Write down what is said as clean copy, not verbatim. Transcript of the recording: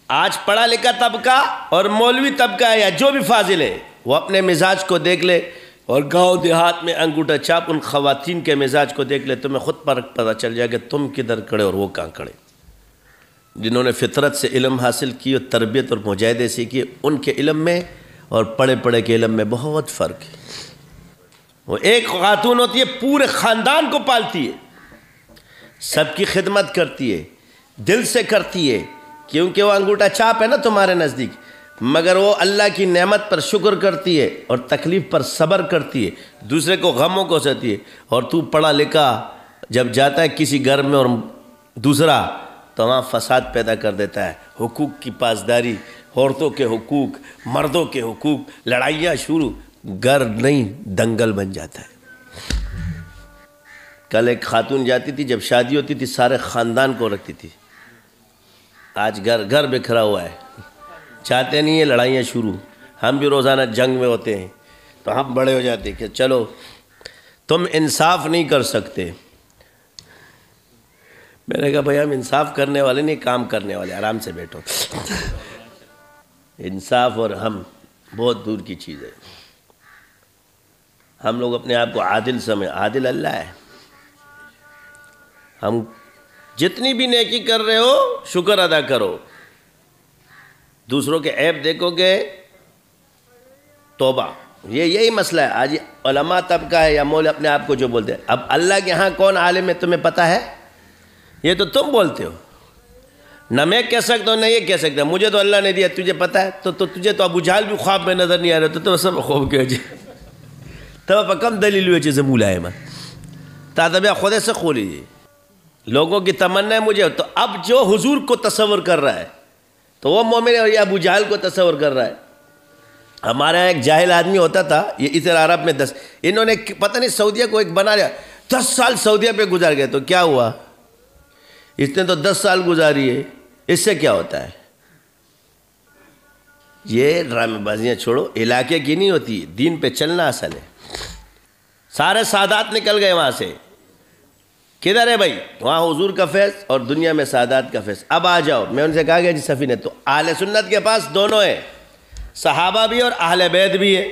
آج پڑھا لکھا طبقہ اور مولوی طبقہ ہے یا جو بھی فاضل ہے وہ اپنے مزاج کو دیکھ لے، اور گاؤں دیہات میں انگوٹھا چھاپ ان خواتین کے مزاج کو دیکھ لے، تمہیں خود پر پتہ چل جائے کہ تم کدھر کھڑے اور وہ کہاں کھڑے۔ جنہوں نے فطرت سے علم حاصل کی اور تربیت اور مجاہدے سیکھی، ان کے علم میں اور پڑھے پڑھے کے علم میں بہت فرق ہے۔ وہ ایک خاتون ہوتی ہے پورے خاندان کو پالتی ہے، سب کی خدمت کرتی ہے، دل سے کرتی ہے، کیونکہ وہ انگوٹھا چھاپ ہے نا تمہارے نزدیک، مگر وہ اللہ کی نعمت پر شکر کرتی ہے اور تکلیف پر صبر کرتی ہے، دوسرے کو غموں کو سہتی ہے۔ اور تو پڑھا لکھا جب جاتا ہے کسی گھر میں اور دوسرا تو وہاں فساد پیدا کر دیتا ہے، حقوق کی پاسداری، عورتوں کے حقوق، مردوں کے حقوق، لڑائیاں شروع، گھر نہیں دنگل بن جاتا ہے۔ کل ایک خاتون جاتی تھی، جب شادی ہوتی تھی سارے خاندان کو رکھتی تھی، آج گھر گھر بکھرا ہوا ہے، چاہتے نہیں ہیں لڑائیاں شروع۔ ہم بھی روزانہ جنگ میں ہوتے ہیں تو ہم بڑے ہو جاتے ہیں کہ چلو تم انصاف نہیں کر سکتے۔ میں نے کہا بھائی ہم انصاف کرنے والے نہیں، کام کرنے والے، آرام سے بیٹھو۔ انصاف اور ہم بہت دور کی چیز ہے۔ ہم لوگ اپنے آپ کو عادل سمجھ، عادل اللہ ہے۔ ہم جتنی بھی نیکی کر رہے ہو شکر ادا کرو، دوسروں کے عیب دیکھو گے توبہ۔ یہی مسئلہ ہے آج علماء طبقہ ہے یا مول اپنے آپ کو جو بولتے ہیں۔ اب اللہ کے ہاں کون عالم ہے تمہیں پتہ ہے؟ یہ تو تم بولتے ہو، نہ میں کہہ سکتا ہوں نہ یہ کہہ سکتا، مجھے تو اللہ نے دیا، تجھے پتہ ہے؟ تو تجھے تو ابو جہل بھی خواب میں نظر نہیں آ رہا، تو سب خواب کے وجہ تو کم دلیل ہوئے چیزیں مولا ہے میں تادبیہ خود سے کھولی جی۔ لوگوں کی تمنا ہے مجھے، تو اب جو حضور کو تصور کر رہا ہے تو وہ مومن اور یہ ابو جہل کو تصور کر رہا ہے۔ ہمارے یہاں ایک جاہل آدمی ہوتا تھا، یہ ادھر عرب میں انہوں نے پتہ نہیں سعودیہ کو ایک بنا لیا، 10 سال سعودیہ پہ گزار گئے، تو کیا ہوا؟ اس نے تو 10 سال گزاری ہے، اس سے کیا ہوتا ہے؟ یہ ڈرامے بازیاں چھوڑو، علاقے کی نہیں ہوتی، دین پہ چلنا اصل ہے۔ سارے سادات نکل گئے وہاں سے، کدھر ہے بھائی؟ وہاں حضور کا فیض اور دنیا میں سادات کا فیض۔ اب آ جاؤ، میں ان سے کہا گیا جی سفینہ، تو اہل سنت کے پاس دونوں ہے، صحابہ بھی اور اہل بیت بھی ہے۔